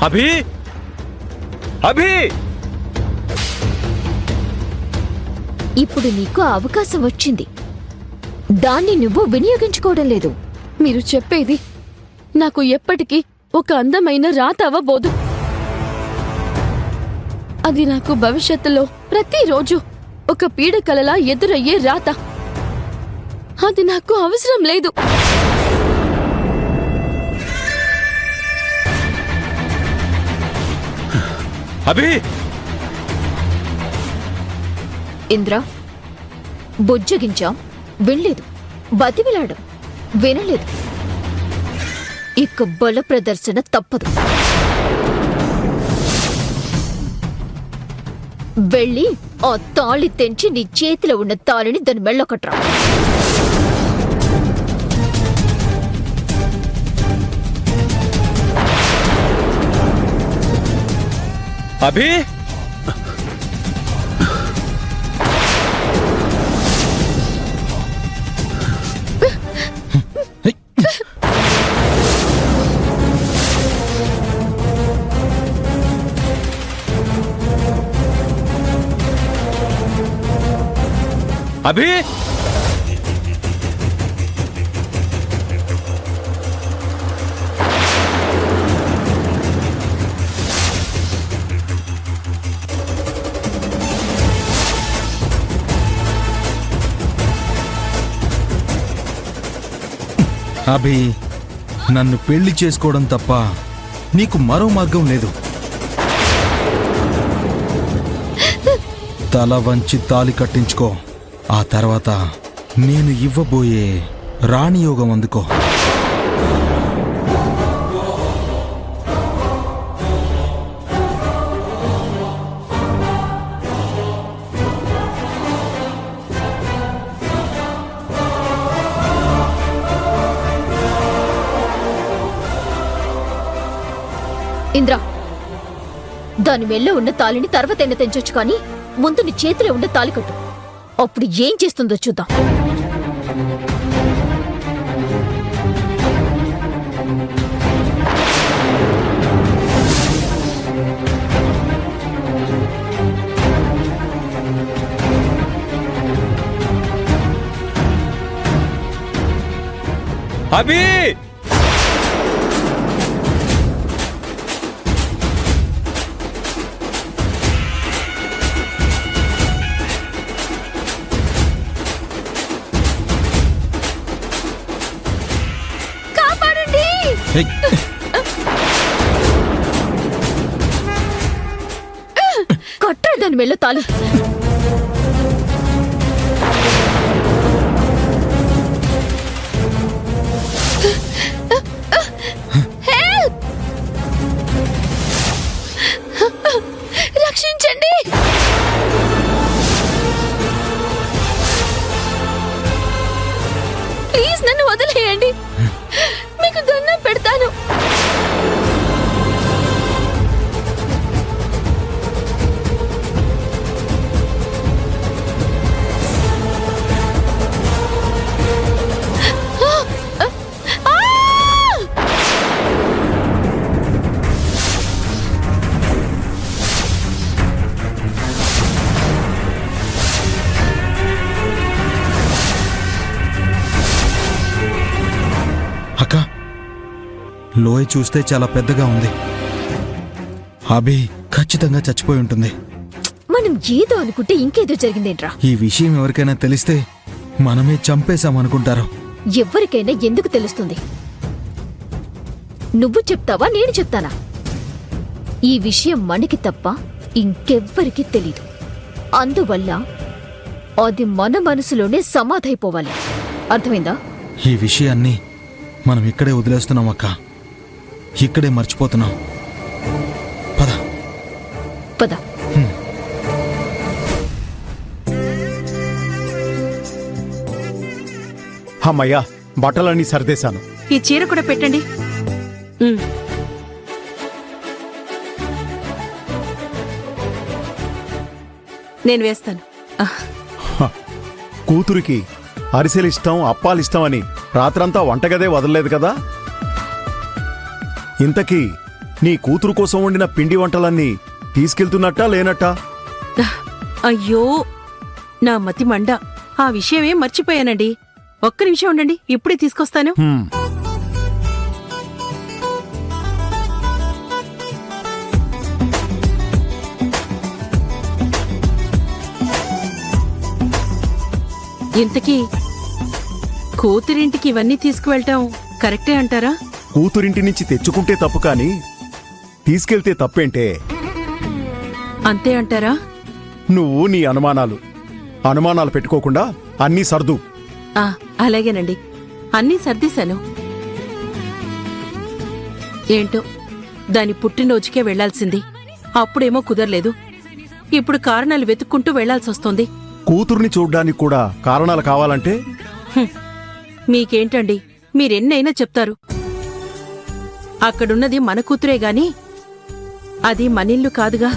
అభి అభి ఇప్పుడు నీకు అవకాశం వచ్చింది, దాన్ని నువ్వు వినియోగించుకోవడం లేదు. మీరు చెప్పేది నాకు ఎప్పటికీ ఒక అందమైన రాత అవ్వబోదు. అది నాకు భవిష్యత్తులో ప్రతిరోజు ఒక పీడకలలా ఎదురయ్యే రాత. అది నాకు అవసరం లేదు. అభి ఇంద్ర, బుజ్జగించాం, వినలేదు. బతిమిలాడం, వినలేదు. ఇక బల ప్రదర్శన తప్పదు. వెళ్ళి ఆ తాళి తెంచి నీ చేతిలో ఉన్న తాళిని దాని మెళ్ళో కట్రా. అభి అభి అభి, నన్ను పెళ్లి చేసుకోవడం తప్ప నీకు మరో మార్గం లేదు. తల వంచి తాలి కట్టించుకో. ఆ తర్వాత నేను ఇవ్వబోయే రాణియోగం అందుకో. ఇంద్ర, దాని మెల్లో ఉన్న తాళిని తర్వాత ఎండ తెంచొచ్చు, కానీ ముందు నీ చేతిలో ఉన్న తాళి కట్టు. అప్పుడు ఏం చేస్తుందో చూద్దాం. అభి హేయ్, కట్టరా దాని మెల్లో తాళి. రక్షించండి. ప్లీజ్ నన్ను వదిలేయండి. మీకు దండం పెడతాను. అక్క, లోయ చూస్తే చాలా పెద్దగా ఉంది. అభి ఖచ్చితంగా చచ్చిపోయి ఉంటుంది. మనం ఏదో అనుకుంటే ఇంకేదో జరిగిందేంట్రా? ఈ విషయం ఎవరికైనా తెలిస్తే మనమే చంపేశామనుకుంటారు. ఎవరికైనా ఎందుకు తెలుస్తుంది? నువ్వు చెప్తావా, నేను చెప్తానా? ఈ విషయం మనకి తప్ప ఇంకెవ్వరికీ తెలీదు. అందువల్ల అది మన మనసులోనే సమాధైపోవాలి. అర్థమైందా? ఈ విషయాన్ని మనం ఇక్కడే వదిలేస్తున్నాం అక్క. ఇక్కడే మర్చిపోతున్నాం. పద పద. అమ్మయ్యా, బట్టలన్నీ సర్దేశాను. ఈ చీర కూడా పెట్టండి. నేను వేస్తాను. కూతురికి అరిసెలిష్టం, అప్పాలిష్టం అని రాత్రంతా వంటగదే వదలలేదు కదా. ఇంతకీ నీ కూతురు కోసం వండిన పిండి వంటలన్నీ తీసుకెళ్తున్నట్టా లేనట్టా? అయ్యో నా మతి మండ. ఆ విషయమే మర్చిపోయానండి. ఒక్క నిమిషం ఉండండి, ఇప్పుడే తీసుకొస్తాను. హ్మ్. ఇంతకీ కూతురింటికి ఇవన్నీ తీసుకువెళ్ళటం కరెక్టే అంటారా? కూతురింటి నుంచి తెచ్చుకుంటే తప్పు కాని తీసుకెళ్తే తప్పేంటే? అంతే అంటారా? నువ్వు నీ అనుమానాలు పెట్టుకోకుండా అన్నీ సర్దు. అలాగేనండి, అన్నీ సర్దేశాను. ఏంటో దాని పుట్టినరోజుకే వెళ్లాల్సింది, అప్పుడేమో కుదరలేదు. ఇప్పుడు కారణాలు వెతుక్కుంటూ వెళ్లాల్సొస్తోంది. కూతుర్ని చూడ్డానికి కూడా కారణాలు కావాలంటే? మీకేంటండి, మీరెన్నైనా చెప్తారు. అక్కడున్నది మన కూతురే గాని అది మనిల్లు కాదుగా.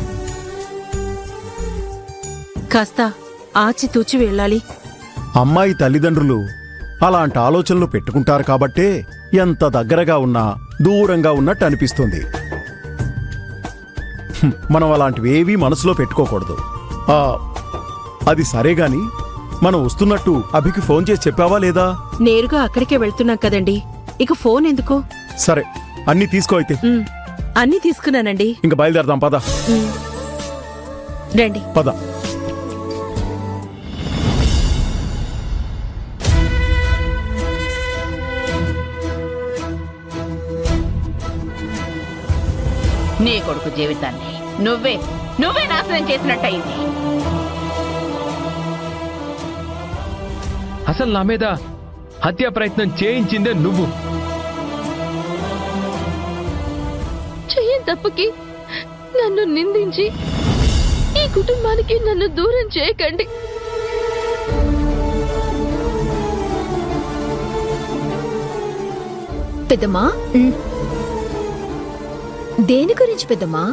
కాస్త ఆచితూచి వెళ్ళాలి. అమ్మాయి తల్లిదండ్రులు అలాంటి ఆలోచనలు పెట్టుకుంటారు కాబట్టే ఎంత దగ్గరగా ఉన్నా దూరంగా ఉన్నట్టు అనిపిస్తుంది. మనం అలాంటివేవీ మనసులో పెట్టుకోకూడదు. అది సరేగాని మనం వస్తున్నట్టు అభికి ఫోన్ చేసి చెప్పావా లేదా? నేరుగా అక్కడికే వెళ్తున్నాం కదండి, ఇక ఫోన్ ఎందుకు? సరే, అన్నీ తీసుకో అయితే. అన్నీ తీసుకున్నానండి. ఇంక బయలుదేరదాం పద. రండి. పద. నీ కొడుకు జీవితాన్ని నువ్వే నాశనం చేసినట్టయింది. అసలు నా మీద హత్యా ప్రయత్నం చేయించిందే నువ్వు. చెయ్యని తప్పుకి నన్ను నిందించి ఈ కుటుంబానికి నన్ను దూరం చేయకండి. పెద్దమ్మా, దేని గురించి పెద్దమ్మా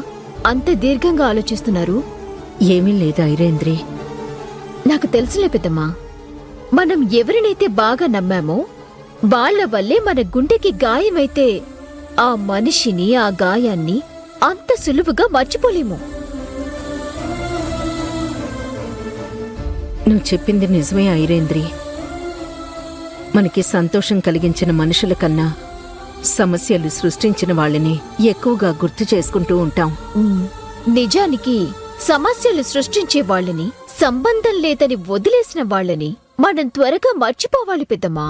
అంత దీర్ఘంగా ఆలోచిస్తున్నారు? ఏమీ లేదు ఐరేంద్రి. నాకు తెలుసులే పెద్దమ్మా, మనం ఎవరినైతే బాగా నమ్మామో వాళ్ళ వల్లే మన గుండెకి గాయమైతే ఆ మనిషిని, ఆ గాయాన్ని అంత సులువుగా మర్చిపోలేము. నువ్వు చెప్పింది నిజమే ఐరేంద్రి. మనకి సంతోషం కలిగించిన మనుషుల కన్నా సమస్యలు సృష్టించిన వాళ్ళని ఎక్కువగా గుర్తు చేసుకుంటూ ఉంటాం. నిజానికి సమస్యలు సృష్టించే వాళ్ళని, సంబంధం లేదని వదిలేసిన వాళ్ళని మనం త్వరగా మర్చిపోవాలి పెద్దమ్మా.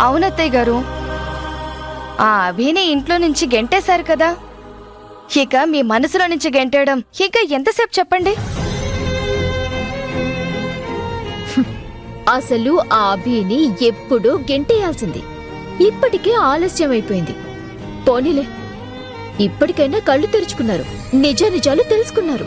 అవునత్తయ్య గారు, ఆ అభిని ఇంట్లో నుంచి గెంటేశారు కదా, ఇక మీ మనసులో నుంచి గెంటేయడం ఇక ఎంతసేపు చెప్పండి? అసలు ఆ అభిని ఎప్పుడూ గెంటేయాల్సింది. ఇప్పటికే ఆలస్యమైపోయింది. పోనీలే, ఇప్పటికైనా కళ్ళు తెరుచుకున్నారు, నిజాలు తెలుసుకున్నారు.